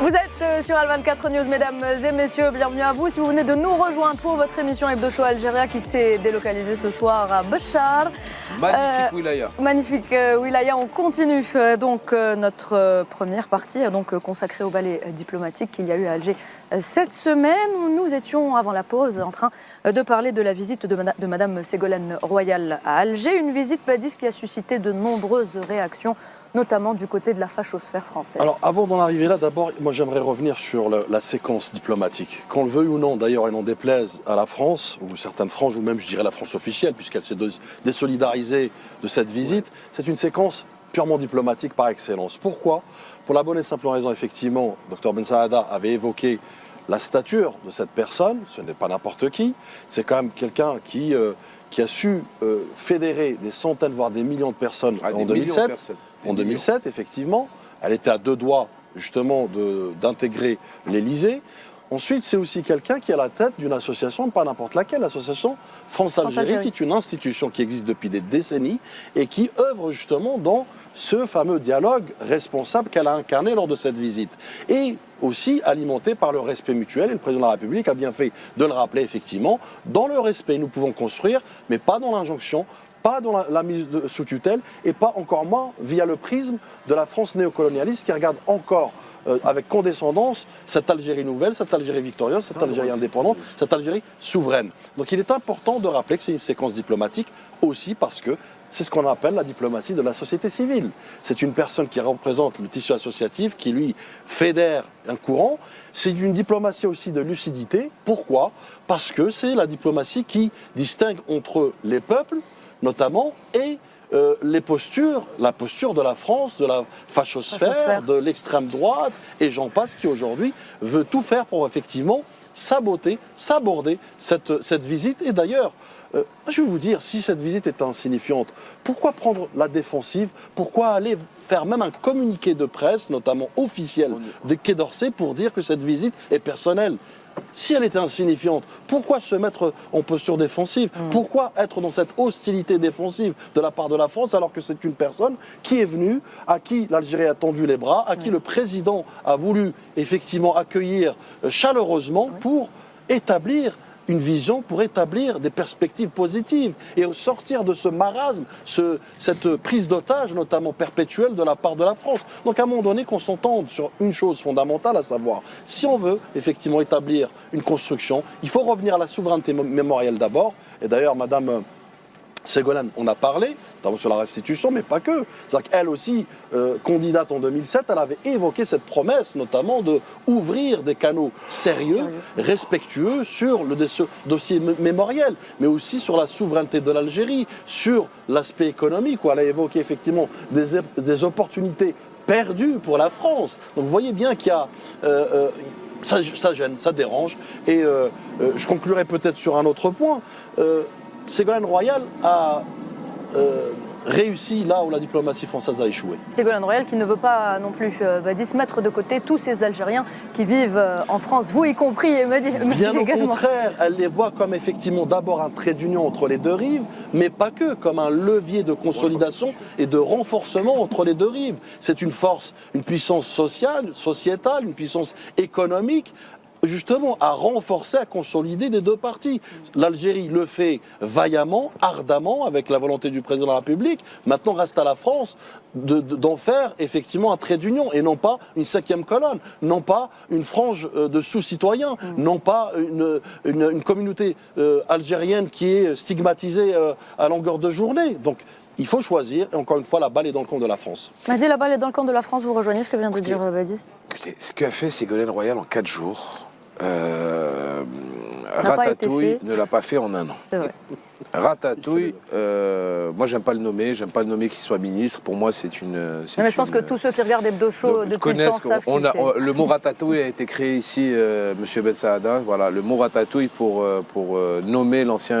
Vous êtes sur Al24 News, mesdames et messieurs, bienvenue à vous. Si vous venez de nous rejoindre pour votre émission Hebdo Show Algérie qui s'est délocalisée ce soir à Béchar. Magnifique wilaya. Magnifique wilaya, on continue donc notre première partie consacrée au ballet diplomatique qu'il y a eu à Alger cette semaine. Nous étions avant la pause en train de parler de la visite de Madame Ségolène Royal à Alger, une visite Badis qui a suscité de nombreuses réactions, notamment du côté de la fachosphère française. Alors avant d'en arriver là, d'abord, moi j'aimerais revenir sur la séquence diplomatique. Qu'on le veuille ou non, d'ailleurs, et n'en déplaise à la France, ou certaines franges, ou même je dirais la France officielle, puisqu'elle s'est désolidarisée de cette visite, c'est une séquence purement diplomatique par excellence. Pourquoi ? Pour la bonne et simple raison, effectivement, Dr Ben Saada avait évoqué la stature de cette personne, ce n'est pas n'importe qui, c'est quand même quelqu'un qui a su fédérer des centaines, voire des millions de personnes en 2007. En 2007, effectivement, elle était à deux doigts justement d'intégrer l'Élysée. Ensuite, c'est aussi quelqu'un qui est à la tête d'une association, pas n'importe laquelle, l'association France-Algérie, qui est une institution qui existe depuis des décennies et qui œuvre justement dans ce fameux dialogue responsable qu'elle a incarné lors de cette visite. Et aussi alimenté par le respect mutuel. Et le président de la République a bien fait de le rappeler, effectivement. Dans le respect, nous pouvons construire, mais pas dans l'injonction, pas dans la mise sous tutelle et pas encore moins via le prisme de la France néocolonialiste qui regarde encore avec condescendance cette Algérie nouvelle, cette Algérie victorieuse, cette Algérie indépendante, cette Algérie souveraine. Donc il est important de rappeler que c'est une séquence diplomatique aussi parce que c'est ce qu'on appelle la diplomatie de la société civile. C'est une personne qui représente le tissu associatif, qui lui fédère un courant. C'est une diplomatie aussi de lucidité. Pourquoi ? Parce que c'est la diplomatie qui distingue entre les peuples, notamment, et la posture de la France, de la fachosphère, de l'extrême droite, et j'en passe, qui aujourd'hui veut tout faire pour effectivement saborder cette visite. Et d'ailleurs, je vais vous dire, si cette visite est insignifiante, pourquoi prendre la défensive ? Pourquoi aller faire même un communiqué de presse, notamment officiel, de Quai d'Orsay pour dire que cette visite est personnelle ? Si elle était insignifiante, pourquoi se mettre en posture défensive ? Pourquoi être dans cette hostilité défensive de la part de la France alors que c'est une personne qui est venue, à qui l'Algérie a tendu les bras, à qui le président a voulu effectivement accueillir chaleureusement pour établir une vision, pour établir des perspectives positives et sortir de ce marasme, cette prise d'otage, notamment perpétuelle, de la part de la France. Donc à un moment donné, qu'on s'entende sur une chose fondamentale, à savoir, si on veut effectivement établir une construction, il faut revenir à la souveraineté mémorielle d'abord. Et d'ailleurs, Madame Ségolène, on a parlé, notamment sur la restitution, mais pas que. C'est-à-dire qu'elle aussi, candidate en 2007, elle avait évoqué cette promesse, notamment d'ouvrir des canaux sérieux, respectueux sur le dossier mémoriel, mais aussi sur la souveraineté de l'Algérie, sur l'aspect économique, où elle a évoqué effectivement des opportunités perdues pour la France. Donc vous voyez bien qu'il y a... ça gêne, ça dérange. Et je conclurai peut-être sur un autre point. Ségolène Royal a réussi là où la diplomatie française a échoué. Ségolène Royal qui ne veut pas non plus se mettre de côté tous ces Algériens qui vivent en France, vous y compris, et me dit bien également. Au contraire, elle les voit comme effectivement d'abord un trait d'union entre les deux rives, mais pas que, comme un levier de consolidation et de renforcement entre les deux rives. C'est une force, une puissance sociale, sociétale, une puissance économique, justement à renforcer, à consolider des deux parties. L'Algérie le fait vaillamment, ardemment, avec la volonté du président de la République. Maintenant, reste à la France d'en faire effectivement un trait d'union et non pas une cinquième colonne, non pas une frange de sous-citoyens, non pas une communauté algérienne qui est stigmatisée à longueur de journée. Donc, il faut choisir, et encore une fois, la balle est dans le camp de la France. Mahdi, la balle est dans le camp de la France, vous rejoignez ce que vient de dire Badis ? Écoutez, ce qu'a fait Ségolène Royal en 4 jours, N'a pas été Ratatouille fait. ne l'a pas fait en un an. C'est vrai. Ratatouille, moi j'aime pas le nommer qu'il soit ministre. Pour moi c'est une. Non, mais je pense que tous ceux qui regardent Hebdo Show depuis le temps savent qui c'est. Le mot ratatouille a été créé ici, Monsieur Ben Saada. Voilà, le mot ratatouille pour nommer l'ancien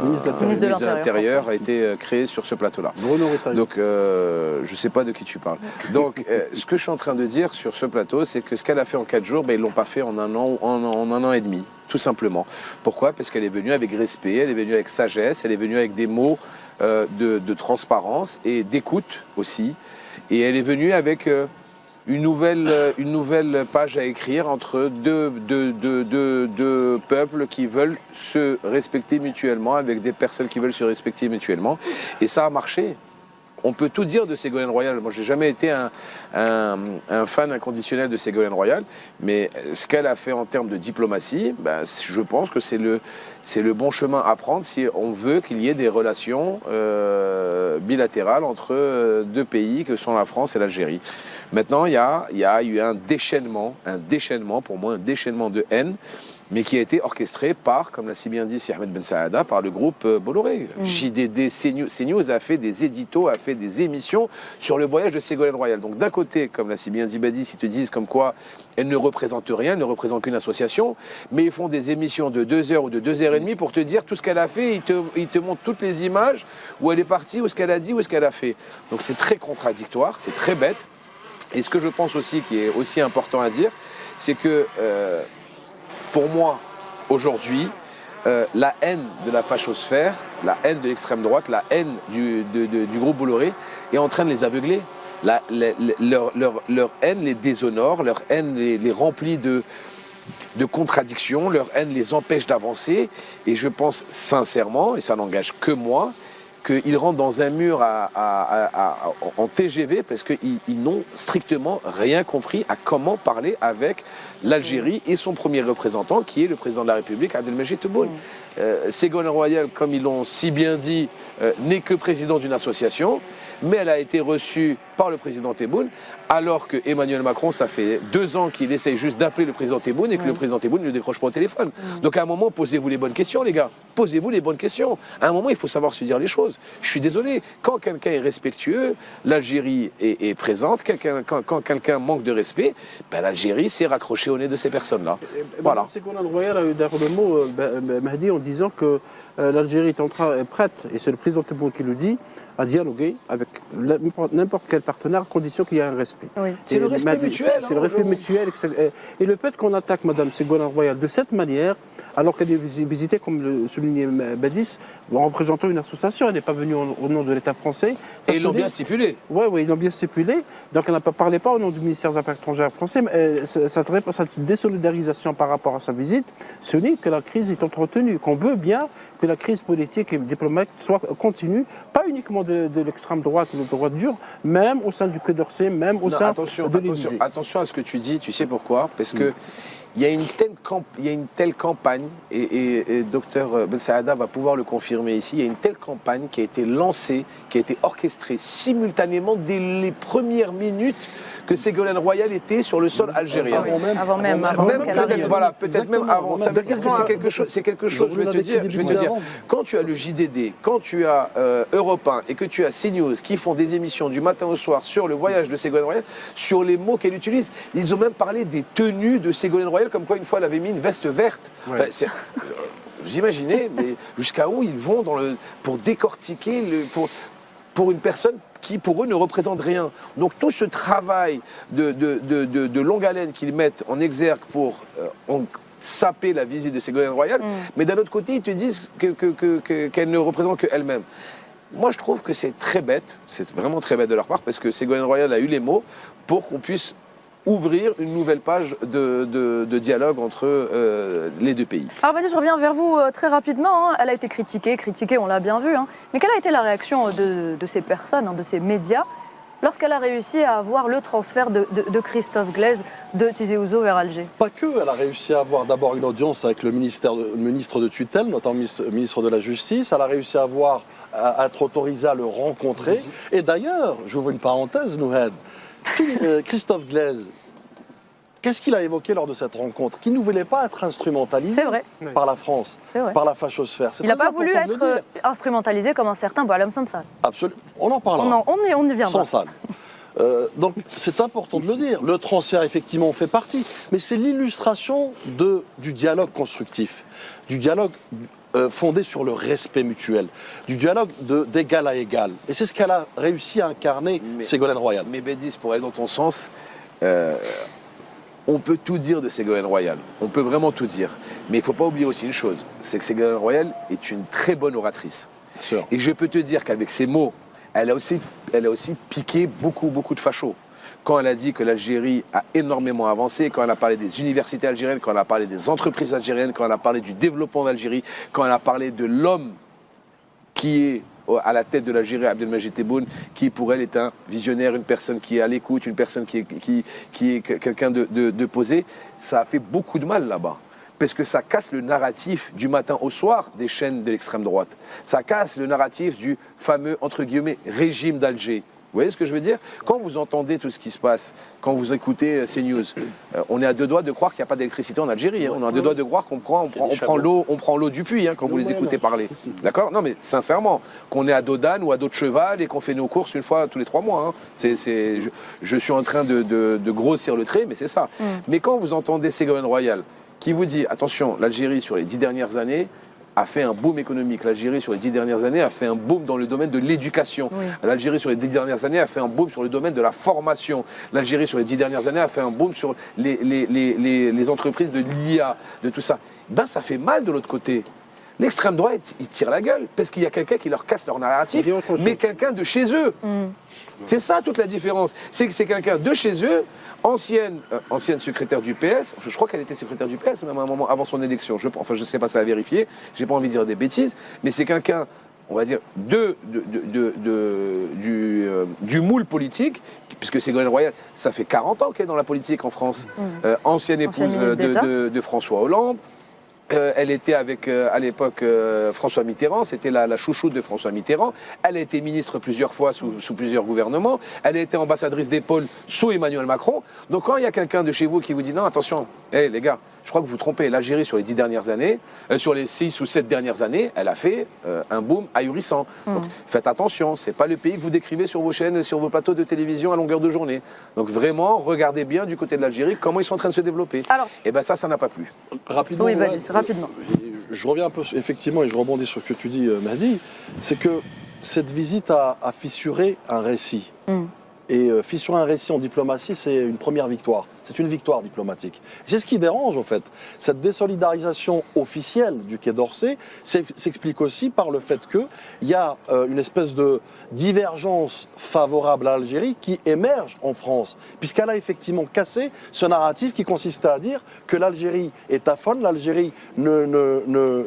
ministre de l'Intérieur a été créé sur ce plateau-là. Donc je sais pas de qui tu parles. Donc ce que je suis en train de dire sur ce plateau, c'est que ce qu'elle a fait en 4 jours, ils l'ont pas fait en un an, en un an et demi. Tout simplement. Pourquoi ? Parce qu'elle est venue avec respect, elle est venue avec sagesse, elle est venue avec des mots de transparence et d'écoute aussi. Et elle est venue avec une nouvelle page à écrire entre deux peuples qui veulent se respecter mutuellement, avec des personnes qui veulent se respecter mutuellement. Et ça a marché. On peut tout dire de Ségolène Royal. Moi, je n'ai jamais été un fan inconditionnel de Ségolène Royal, mais ce qu'elle a fait en termes de diplomatie, ben, je pense que c'est le bon chemin à prendre si on veut qu'il y ait des relations bilatérales entre deux pays que sont la France et l'Algérie. Maintenant, il y a eu un déchaînement, pour moi, un déchaînement de haine, mais qui a été orchestré par, comme l'a si bien dit Ahmed Ben Saada, par le groupe Bolloré. JDD, CNews a fait des éditos, a fait des émissions sur le voyage de Ségolène Royal. Donc d'un côté, comme l'a si bien dit Badis, ils te disent comme quoi elle ne représente rien, elle ne représente qu'une association, mais ils font des émissions de 2 heures ou de 2 heures et demie pour te dire tout ce qu'elle a fait, ils te montrent toutes les images, où elle est partie, où ce qu'elle a dit, où ce qu'elle a fait. Donc c'est très contradictoire, c'est très bête. Et ce que je pense aussi, qui est aussi important à dire, c'est que pour moi, aujourd'hui, la haine de la fachosphère, la haine de l'extrême droite, la haine du groupe Bolloré est en train de les aveugler. Leur haine les déshonore, leur haine les remplit de contradictions, leur haine les empêche d'avancer. Et je pense sincèrement, et ça n'engage que moi, qu'ils rentrent dans un mur en TGV parce qu'ils n'ont strictement rien compris à comment parler avec l'Algérie et son premier représentant, qui est le président de la République, Abdelmajid Tebboune. Ségolène Royal, comme ils l'ont si bien dit, n'est que président d'une association, mais elle a été reçue par le président Tebboune, alors que Emmanuel Macron, ça fait 2 ans qu'il essaye juste d'appeler le président Tebboune et que le président Tebboune ne le décroche pas au téléphone. Donc à un moment, posez-vous les bonnes questions, les gars. Posez-vous les bonnes questions. À un moment, il faut savoir se dire les choses. Je suis désolé, quand quelqu'un est respectueux, l'Algérie est présente. Quand quelqu'un manque de respect, ben, l'Algérie s'est raccrochée au nez de ces personnes-là. Voilà. Ségolène Royal a eu d'ailleurs le mot, Mahdi, en disant que l'Algérie est prête, et c'est le président Tebboune qui le dit, à dialoguer avec n'importe quel partenaire à condition qu'il y ait un respect. Oui. C'est le respect mutuel. C'est le respect mutuel. Et le fait qu'on attaque Mme Ségolène Royal de cette manière, alors qu'elle est visitée, comme le soulignait Badis, en représentant une association, elle n'est pas venue au nom de l'État français. Et ils l'ont bien stipulé. Oui, ils l'ont bien stipulé. Donc elle n'a pas parlé au nom du ministère des Affaires étrangères français, mais cette désolidarisation par rapport à sa visite, ce n'est que la crise est entretenue, qu'on veut bien que la crise politique et diplomatique soit continue, pas uniquement de l'extrême droite ou de droite dure, même au sein du Quai d'Orsay, même au sein de l'Élysée. Attention à ce que tu dis, tu sais pourquoi? Parce que il y a une telle campagne, et Dr Ben Saada va pouvoir le confirmer ici, il y a une telle campagne qui a été lancée, qui a été orchestrée simultanément dès les premières minutes que Ségolène Royal était sur le sol algérien. Avant même qu'elle arrive. Voilà, peut-être même avant. Ça veut dire que c'est quelque chose, je vais te dire, quand tu as le JDD, quand tu as Europe 1 et que tu as CNews qui font des émissions du matin au soir sur le voyage de Ségolène Royal, sur les mots qu'elle utilise, ils ont même parlé des tenues de Ségolène Royal, comme quoi une fois elle avait mis une veste verte. Ouais. Enfin, vous imaginez, mais jusqu'à où ils vont pour décortiquer, pour une personne qui pour eux ne représente rien. Donc tout ce travail de longue haleine qu'ils mettent en exergue pour saper la visite de Ségolène Royal, mais d'un autre côté ils te disent qu'elle ne représente qu'elle-même. Moi je trouve que c'est très bête, c'est vraiment très bête de leur part, parce que Ségolène Royal a eu les mots pour qu'on puisse ouvrir une nouvelle page de dialogue entre les deux pays. Alors Badis, je reviens vers vous très rapidement. Elle a été critiquée, on l'a bien vu. Mais quelle a été la réaction de ces personnes, de ces médias, lorsqu'elle a réussi à avoir le transfert de Christophe Glaise de Tizi Ouzou vers Alger? Pas que, elle a réussi à avoir d'abord une audience avec le ministre de tutelle, notamment le ministre de la Justice. Elle a réussi à être autorisée à le rencontrer. Et d'ailleurs, j'ouvre une parenthèse, Nouhed, Christophe Glaise, qu'est-ce qu'il a évoqué lors de cette rencontre? Qu'il ne voulait pas être instrumentalisé par la France, par la fachosphère. Il n'a pas voulu être instrumentalisé comme un certain Boualem Sansal. Absolument. On en parlera. On y viendra. Sansal. Donc c'est important de le dire. Le transfert, effectivement, fait partie. Mais c'est l'illustration du dialogue constructif, du dialogue fondé sur le respect mutuel, du dialogue d'égal à égal. Et c'est ce qu'elle a réussi à incarner, Ségolène Royal. Mais Badis, pour aller dans ton sens, on peut tout dire de Ségolène Royal. On peut vraiment tout dire. Mais il ne faut pas oublier aussi une chose, c'est que Ségolène Royal est une très bonne oratrice. Et je peux te dire qu'avec ses mots, elle a aussi piqué beaucoup de fachos. quand elle a dit que l'Algérie a énormément avancé, quand elle a parlé des universités algériennes, quand elle a parlé des entreprises algériennes, quand elle a parlé du développement d'Algérie, quand elle a parlé de l'homme qui est à la tête de l'Algérie, Abdelmajid Tebboune, qui pour elle est un visionnaire, une personne qui est à l'écoute, une personne qui est quelqu'un de posé, ça a fait beaucoup de mal là-bas. Parce que ça casse le narratif du matin au soir des chaînes de l'extrême droite. Ça casse le narratif du fameux, entre guillemets, régime d'Alger. Vous voyez ce que je veux dire? Quand vous entendez tout ce qui se passe, quand vous écoutez CNews, on est à deux doigts de croire qu'il n'y a pas d'électricité en Algérie. Hein. On est à deux doigts de croire qu'on prend l'eau du puits quand vous les écoutez parler. D'accord? Non mais sincèrement, qu'on est à dos d'âne ou à dos de cheval et qu'on fait nos courses une fois tous les 3 mois. Hein. Je suis en train de grossir le trait, mais c'est ça. Mais quand vous entendez Ségolène Royal qui vous dit, attention, l'Algérie sur les 10 dernières années a fait un boom économique. L'Algérie, sur les 10 dernières années, a fait un boom dans le domaine de l'éducation. Oui. L'Algérie, sur les 10 dernières années, a fait un boom sur le domaine de la formation. L'Algérie, sur les 10 dernières années, a fait un boom sur les entreprises de l'IA, de tout ça. Ben, ça fait mal de l'autre côté. L'extrême droite, ils tirent la gueule parce qu'il y a quelqu'un qui leur casse leur narratif, mais quelqu'un de chez eux. C'est ça toute la différence. C'est que c'est quelqu'un de chez eux, ancienne secrétaire du PS, je crois qu'elle était secrétaire du PS même à un moment avant son élection. Je ne sais pas, ça à vérifier, j'ai pas envie de dire des bêtises, mais c'est quelqu'un, on va dire, du moule politique, puisque Ségolène Royal, ça fait 40 ans qu'elle est dans la politique en France, ancienne épouse de François Hollande. Elle était avec, à l'époque, François Mitterrand, c'était la chouchoute de François Mitterrand. Elle a été ministre plusieurs fois sous plusieurs gouvernements. Elle a été ambassadrice d'épaule sous Emmanuel Macron. Donc quand il y a quelqu'un de chez vous qui vous dit « Non, attention, les gars, je crois que vous vous trompez. L'Algérie, sur les 10 dernières années, sur les 6 ou 7 dernières années, elle a fait un boom ahurissant. Donc faites attention, c'est pas le pays que vous décrivez sur vos chaînes, sur vos plateaux de télévision à longueur de journée. Donc vraiment, regardez bien du côté de l'Algérie comment ils sont en train de se développer. Alors, et bien ça n'a pas plu. Rapidement. Oui, rapidement. Je reviens un peu, effectivement, et je rebondis sur ce que tu dis, Mahdi, c'est que cette visite a fissuré un récit. Et fissurer un récit en diplomatie, c'est une première victoire. C'est une victoire diplomatique. C'est ce qui dérange, en fait. Cette désolidarisation officielle du Quai d'Orsay s'explique aussi par le fait qu'il y a une espèce de divergence favorable à l'Algérie qui émerge en France, puisqu'elle a effectivement cassé ce narratif qui consistait à dire que l'Algérie est aphone, l'Algérie ne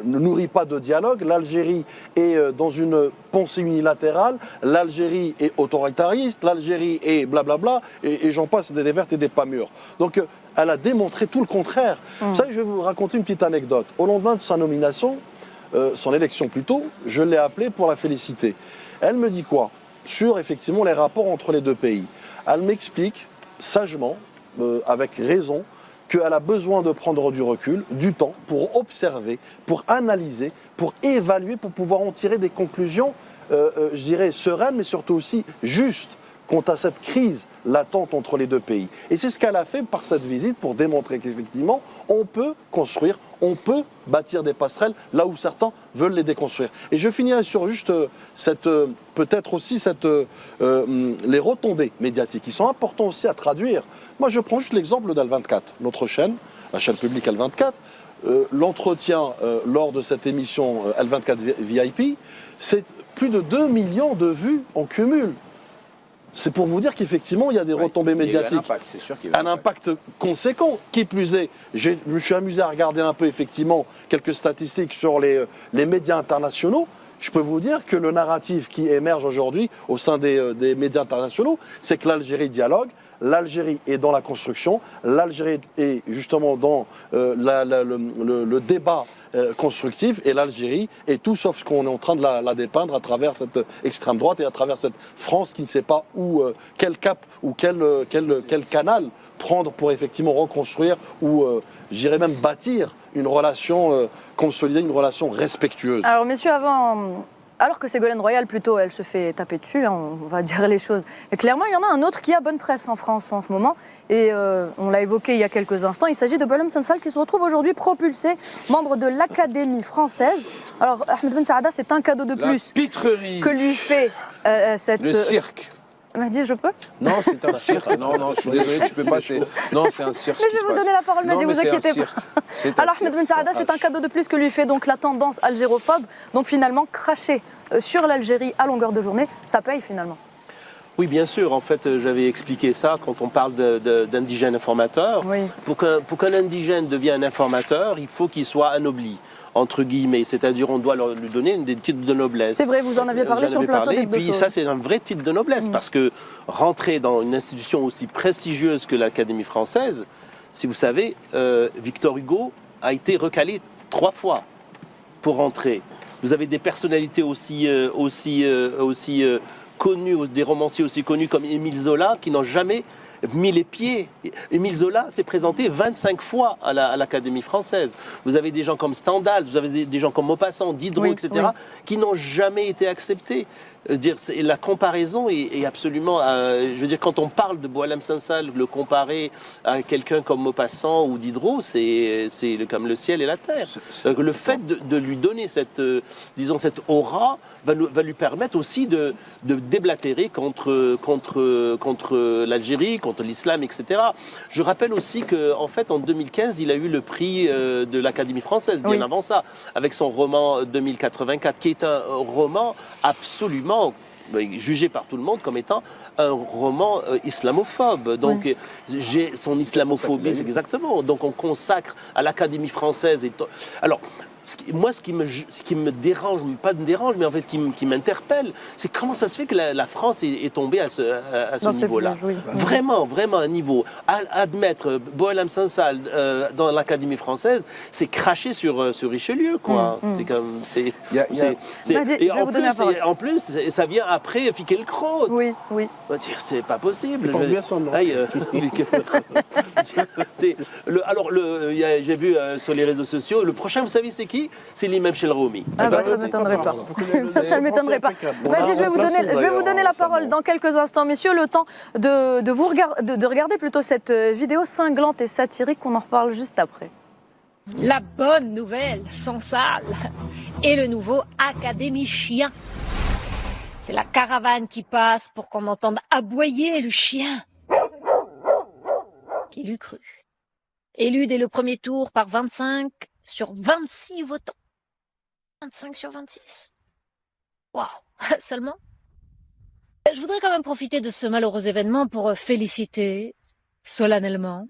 nourrit pas de dialogue, l'Algérie est dans une pensée unilatérale, l'Algérie est autoritariste, l'Algérie est blablabla, et j'en passe des vertes et des pas mûres. Donc, elle a démontré tout le contraire. Vous savez, je vais vous raconter une petite anecdote. Au lendemain de sa nomination, son élection plutôt, je l'ai appelée pour la féliciter. Elle me dit quoi? Sur, effectivement, les rapports entre les deux pays. Elle m'explique, sagement, avec raison, qu'elle a besoin de prendre du recul, du temps, pour observer, pour analyser, pour évaluer, pour pouvoir en tirer des conclusions, je dirais, sereines, mais surtout aussi justes, quant à cette crise latente entre les deux pays. Et c'est ce qu'elle a fait par cette visite pour démontrer qu'effectivement, on peut construire, on peut bâtir des passerelles là où certains veulent les déconstruire. Et je finirai sur juste peut-être aussi les retombées médiatiques qui sont importantes aussi à traduire. Moi, je prends juste l'exemple d'Al24, notre chaîne, la chaîne publique Al24. L'entretien lors de cette émission L24 VIP, c'est plus de 2 millions de vues en cumul. C'est pour vous dire qu'effectivement, il y a des retombées médiatiques. Un impact conséquent. Qui plus est, je me suis amusé à regarder un peu, effectivement, quelques statistiques sur les médias internationaux. Je peux vous dire que le narratif qui émerge aujourd'hui au sein des médias internationaux, c'est que l'Algérie dialogue, l'Algérie est dans la construction, l'Algérie est justement dans le débat constructif, et l'Algérie est tout sauf ce qu'on est en train de la dépeindre à travers cette extrême droite et à travers cette France qui ne sait pas quel cap ou quel canal prendre pour effectivement reconstruire ou j'irais même bâtir une relation consolidée, une relation respectueuse. Alors messieurs, alors que Ségolène Royal, plutôt, elle se fait taper dessus, hein, on va dire les choses. Et clairement, il y en a un autre qui a bonne presse en France en ce moment. Et on l'a évoqué il y a quelques instants. Il s'agit de Boualem Sansal qui se retrouve aujourd'hui propulsé, membre de l'Académie française. Alors, Ahmed Ben Saada, c'est un cadeau de plus que lui fait cette... Le cirque. Mahdi, je peux? Non, c'est un cirque. Non, je suis désolé, tu peux pas. Non, c'est un cirque. Mais je vais vous donner la parole, Mahdi, vous inquiétez pas. Alors, Ahmed Ben Saada, c'est un cadeau de plus que lui fait donc la tendance algérophobe. Donc finalement, cracher sur l'Algérie à longueur de journée, ça paye finalement. Oui, bien sûr. En fait, j'avais expliqué ça quand on parle d'indigène informateur. Oui. Pour qu'un indigène devienne un informateur, il faut qu'il soit anobli, entre guillemets. C'est-à-dire, on doit lui donner des titres de noblesse. C'est vrai, vous en aviez parlé sur le plateau Et puis, ça, c'est un vrai titre de noblesse, parce que rentrer dans une institution aussi prestigieuse que l'Académie française, si vous savez, Victor Hugo a été recalé 3 fois pour rentrer. Vous avez des personnalités aussi connus, des romanciers aussi connus comme Émile Zola, qui n'ont jamais mis les pieds. Émile Zola s'est présenté 25 fois à l'Académie française. Vous avez des gens comme Stendhal, vous avez des gens comme Maupassant, Diderot, etc., qui n'ont jamais été acceptés. La comparaison est absolument... je veux dire, quand on parle de Boualem Sansal, le comparer à quelqu'un comme Maupassant ou Diderot, c'est comme le ciel et la terre. Le fait de lui donner cette aura va lui permettre aussi de déblatérer contre l'Algérie, contre l'islam, etc. Je rappelle aussi qu'en fait, en 2015, il a eu le prix de l'Académie française, bien avant ça, avec son roman 2084, qui est un roman absolument jugé par tout le monde comme étant un roman islamophobe. Donc, j'ai son islamophobie, exactement. Donc, on consacre à l'Académie française. Alors, moi, ce qui me dérange, pas me dérange, mais en fait qui m'interpelle, c'est comment ça se fait que la France est tombée à ce niveau-là. Vraiment, vraiment un niveau. Admettre Boualem Sansal dans l'Académie française, c'est cracher sur Richelieu, quoi. C'est comme... Et en plus, ça vient après Finkielkraut. Oui, oui. C'est pas possible. Bien son nom. J'ai vu sur les réseaux sociaux, le prochain, vous savez, c'est qui? C'est l'imam Chelroumi. Ah bah, ça ne m'étonnerait pas. Ça ne m'étonnerait pas. Je vais vous donner la parole dans quelques instants, messieurs, le temps de regarder plutôt cette vidéo cinglante et satirique, qu'on en reparle juste après. La bonne nouvelle, Sansal, et le nouveau académicien. C'est la caravane qui passe pour qu'on entende aboyer le chien. Qui l'eût cru? Élu dès le premier tour par 25 sur 26 votants. 25 sur 26. Waouh, seulement. Je voudrais quand même profiter de ce malheureux événement pour féliciter solennellement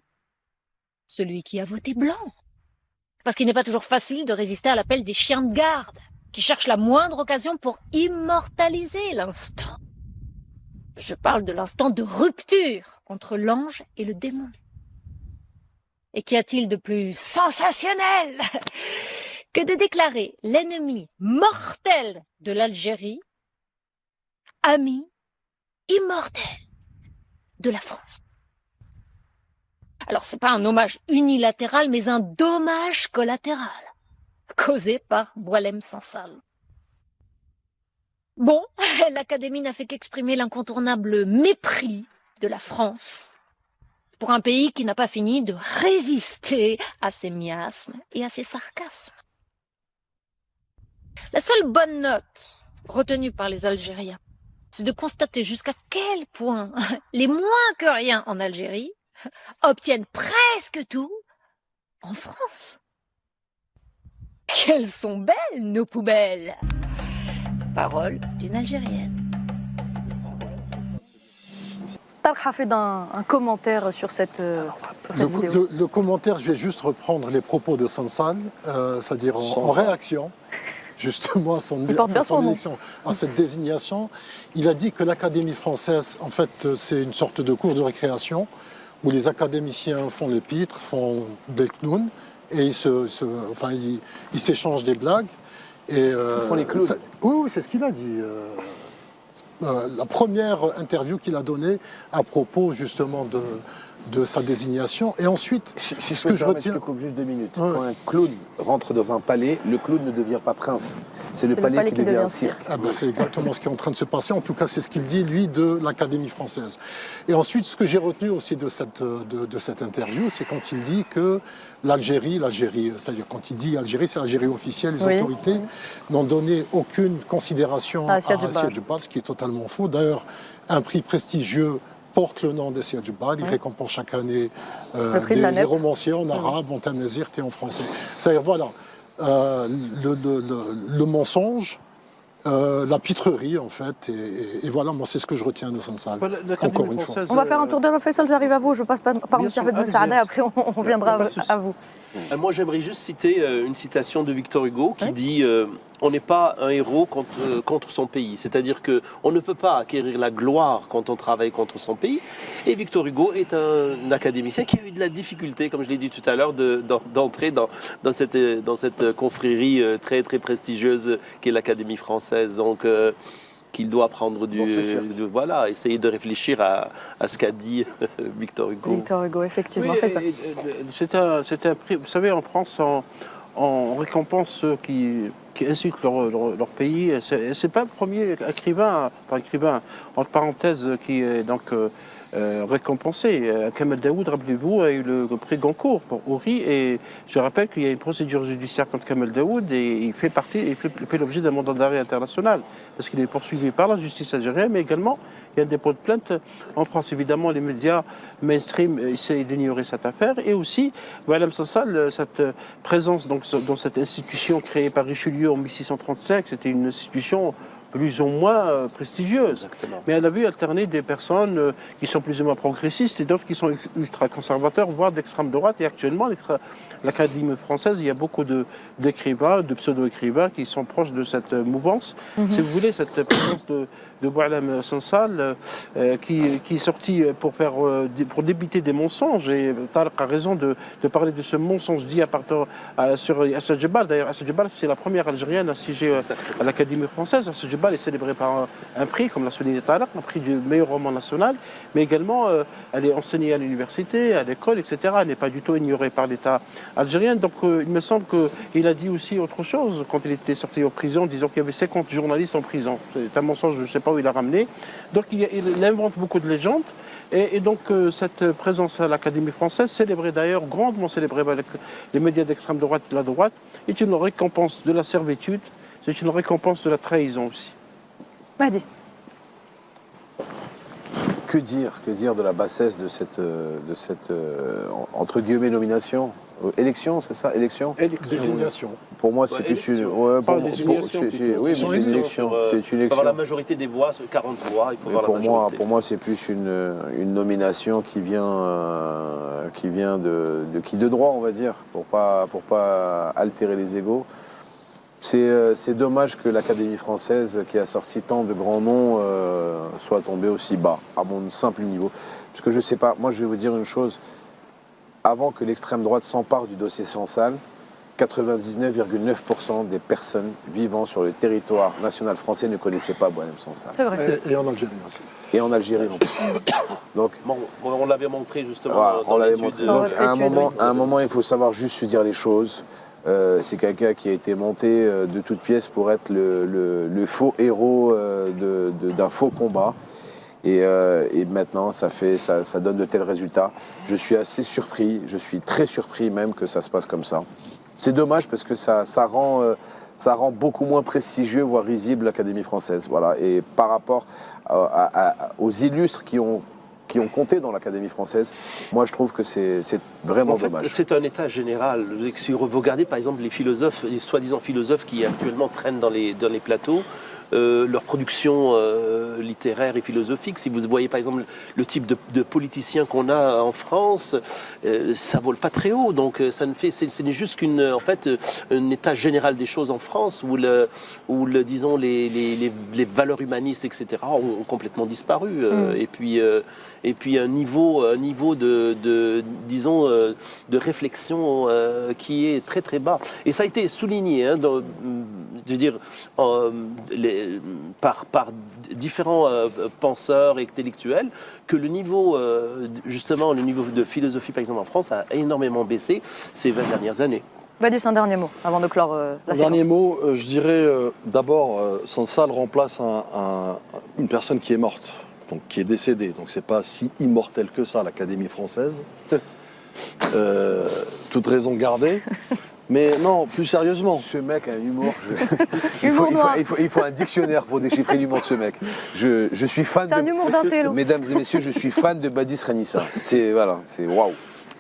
celui qui a voté blanc. Parce qu'il n'est pas toujours facile de résister à l'appel des chiens de garde, qui cherchent la moindre occasion pour immortaliser l'instant. Je parle de l'instant de rupture entre l'ange et le démon. Et qu'y a-t-il de plus sensationnel que de déclarer l'ennemi mortel de l'Algérie ami immortel de la France? Alors, c'est pas un hommage unilatéral, mais un dommage collatéral, causé par Boualem Sansal. Bon, l'Académie n'a fait qu'exprimer l'incontournable mépris de la France pour un pays qui n'a pas fini de résister à ses miasmes et à ses sarcasmes. La seule bonne note retenue par les Algériens, c'est de constater jusqu'à quel point les moins que rien en Algérie obtiennent presque tout en France. Qu'elles sont belles, nos poubelles! Parole d'une Algérienne. Talk a fait un commentaire sur cette vidéo. Le commentaire, je vais juste reprendre les propos de Sansal, c'est-à-dire en réaction justement à son élection, à cette désignation. Il a dit que l'Académie française, en fait, c'est une sorte de cours de récréation où les académiciens font les pitres, font des clowns, et ils s'échangent des blagues. Et, ils font les clowns. Oui, c'est ce qu'il a dit. La première interview qu'il a donnée à propos justement de sa désignation. Et ensuite, ce que je retiens... Je te coupe juste 2 minutes. Ouais. Quand un clown rentre dans un palais, le clown ne devient pas prince. C'est le palais qui devient un cirque. Ah ben, c'est exactement ce qui est en train de se passer. En tout cas, c'est ce qu'il dit, lui, de l'Académie française. Et ensuite, ce que j'ai retenu aussi de cette interview, c'est quand il dit que l'Algérie, c'est-à-dire quand il dit Algérie, c'est l'Algérie officielle, les autorités n'ont donné aucune considération à Siad Djoubal, ce qui est totalement faux. D'ailleurs, un prix prestigieux porte le nom de Siad Djoubal. Il récompense chaque année des romanciers en arabe, en tamazigh et en français. C'est-à-dire, voilà, le mensonge la pitrerie en fait, et voilà, moi c'est ce que je retiens de Sansal. Encore une fois. On va faire un tour de Faisal, j'arrive à vous, je passe par M. Ben Saada et après on viendra à vous. Moi j'aimerais juste citer une citation de Victor Hugo qui dit on n'est pas un héros contre son pays. C'est-à-dire qu'on ne peut pas acquérir la gloire quand on travaille contre son pays. Et Victor Hugo est un académicien qui a eu de la difficulté, comme je l'ai dit tout à l'heure, d'entrer dans cette confrérie très très prestigieuse qu'est l'Académie française. Donc qu'il doit prendre voilà, essayer de réfléchir à ce qu'a dit Victor Hugo. Victor Hugo, effectivement, oui, c'est ça. C'est un prix. Vous savez, en France, on récompense ceux qui insultent leur pays. C'est pas le premier écrivain, entre parenthèses, qui est donc récompensé. Kamel Daoud, rappelez-vous, a eu le prix Goncourt pour Houry, et je rappelle qu'il y a une procédure judiciaire contre Kamel Daoud et il fait l'objet d'un mandat d'arrêt international parce qu'il est poursuivi par la justice algérienne, mais également il y a un dépôt de plainte en France. Évidemment, les médias mainstream essayent d'ignorer cette affaire, et aussi Boualem Sansal, cette présence donc, dans cette institution créée par Richelieu en 1635, c'était une institution plus ou moins prestigieuse. Exactement. Mais elle a vu alterner des personnes qui sont plus ou moins progressistes et d'autres qui sont ultra-conservateurs, voire d'extrême droite. Et actuellement, l'Académie française, il y a beaucoup d'écrivains, de pseudo-écrivains qui sont proches de cette mouvance. Si vous voulez, cette présence de Boualem Sansal qui est sorti pour débiter des mensonges. Et Tarek a raison de parler de ce mensonge dit sur Assad Djebal. D'ailleurs, Assad Djebal, c'est la première Algérienne à siéger à l'Académie française. Assad Djebal est célébrée par un prix, comme l'a souligné Tarek, un prix du meilleur roman national, mais également elle est enseignée à l'université, à l'école, etc. Elle n'est pas du tout ignorée par l'État algérien. Donc il me semble qu'il a dit aussi autre chose quand il était sorti en prison, disant qu'il y avait 50 journalistes en prison. C'est un mensonge, je ne sais pas où il a ramené. Donc il invente beaucoup de légendes. Et donc cette présence à l'Académie française, célébrée d'ailleurs, grandement célébrée par les médias d'extrême droite et de la droite, est une récompense de la servitude, c'est une récompense de la trahison aussi. Mahdi. Que dire de la bassesse de cette entre guillemets nomination, élection, c'est ça, élection. Désignation. Pour moi, c'est plus une. Oui, mais c'est une élection. C'est une Il faut avoir la élection. majorité des voix, 40 voix. Il faut avoir la majorité. Pour moi, c'est plus une nomination qui vient de droit, on va dire, pour pas altérer les égos. C'est dommage que l'Académie française, qui a sorti tant de grands noms, soit tombée aussi bas, à mon simple niveau. Parce que je sais pas, moi je vais vous dire une chose, avant que l'extrême droite s'empare du dossier Sansal, 99,9% des personnes vivant sur le territoire national français ne connaissaient pas Boualem Sansal. C'est vrai. Et en Algérie aussi. Et en Algérie non plus. Donc, Bon, on l'avait montré justement voilà, dans on l'avait l'étude. montré. Dans Donc, votre à étude, un moment, il faut savoir juste se dire les choses. C'est quelqu'un qui a été monté de toutes pièces pour être le faux héros d'un faux combat. Et maintenant, ça donne de tels résultats. Je suis assez surpris, je suis très surpris même que ça se passe comme ça. C'est dommage parce que ça rend beaucoup moins prestigieux, voire risible l'Académie française. Voilà. Et par rapport aux illustres qui ont compté dans l'Académie française, moi je trouve que c'est vraiment dommage. C'est un état général. Si vous regardez par exemple les philosophes, les soi-disant philosophes qui actuellement traînent dans les plateaux, leur production littéraire et philosophique. Si vous voyez par exemple le type de politiciens qu'on a en France, ça vole pas très haut. Donc ça ne fait, c'est juste un état général des choses en France où disons les valeurs humanistes, etc. ont complètement disparu. Et puis un niveau de réflexion qui est très très bas. Et ça a été souligné, je veux dire, par différents penseurs et intellectuels, que le niveau de philosophie, par exemple en France, a énormément baissé ces 20 dernières années. Badis, un dernier mot avant de clore la séquence. Un dernier mot, je dirais d'abord, Sansal remplace une personne qui est morte, donc qui est décédée. Donc c'est pas si immortel que ça, l'Académie française. Toute raison gardée. Mais non, plus sérieusement. Ce mec a un humour. Il Humour faut un dictionnaire pour déchiffrer l'humour de ce mec. Je suis fan. C'est un humour d'un télo. Mesdames et messieurs, je suis fan de Badis Renissa. C'est waouh.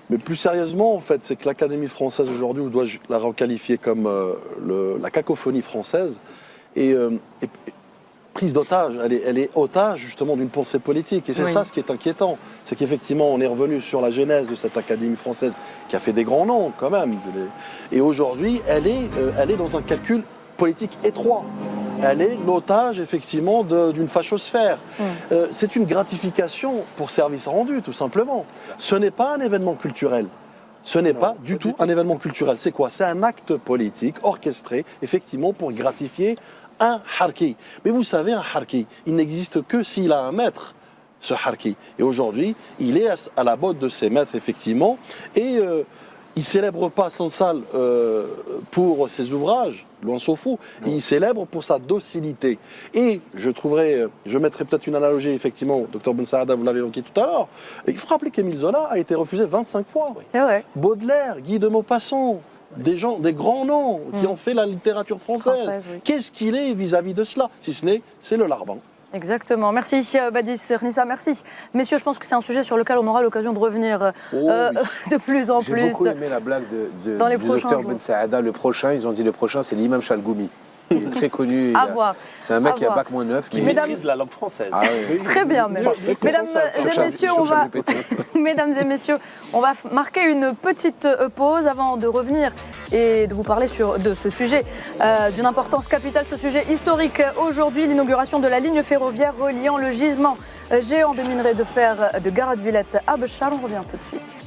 Mais plus sérieusement, en fait, c'est que l'Académie française aujourd'hui, ou dois-je la requalifier comme la cacophonie française, prise d'otage, elle est otage justement d'une pensée politique. Et c'est ça ce qui est inquiétant. C'est qu'effectivement, on est revenu sur la genèse de cette Académie française qui a fait des grands noms quand même. Et aujourd'hui, elle est dans un calcul politique étroit. Elle est l'otage effectivement d'une fachosphère. C'est une gratification pour service rendu, tout simplement. Ce n'est pas un événement culturel. Ce n'est pas du tout un événement culturel. C'est quoi? C'est un acte politique orchestré, effectivement, pour gratifier un harki. Mais vous savez, un harki, il n'existe que s'il a un maître, ce harki. Et aujourd'hui, il est à la botte de ses maîtres, effectivement, et il ne célèbre pas sans salle pour ses ouvrages, loin s'en faut, il célèbre pour sa docilité. Et je mettrais peut-être une analogie, effectivement, Dr Ben Saada, vous l'avez évoqué tout à l'heure, il faut rappeler qu'Émile Zola a été refusé 25 fois. C'est vrai. Baudelaire, Guy de Maupassant, des grands noms qui ont fait la littérature française. Qu'est-ce qu'il est vis-à-vis de cela? Si ce n'est, c'est le larbin. Exactement. Merci Badis Nissa, merci. Messieurs, je pense que c'est un sujet sur lequel on aura l'occasion de revenir de plus en plus. J'ai beaucoup aimé la blague du docteur Ben Saada. Le prochain, ils ont dit le prochain, c'est l'imam Chalgoumi. Il est très connu. C'est un mec qui a bac moins 9. Qui maîtrise la langue française. Très bien, même. Mesdames et messieurs, on va marquer une petite pause avant de revenir et de vous parler de ce sujet d'une importance capitale, ce sujet historique. Aujourd'hui, l'inauguration de la ligne ferroviaire reliant le gisement géant de minerai de fer de Garat Villette à Béchar. On revient tout de suite.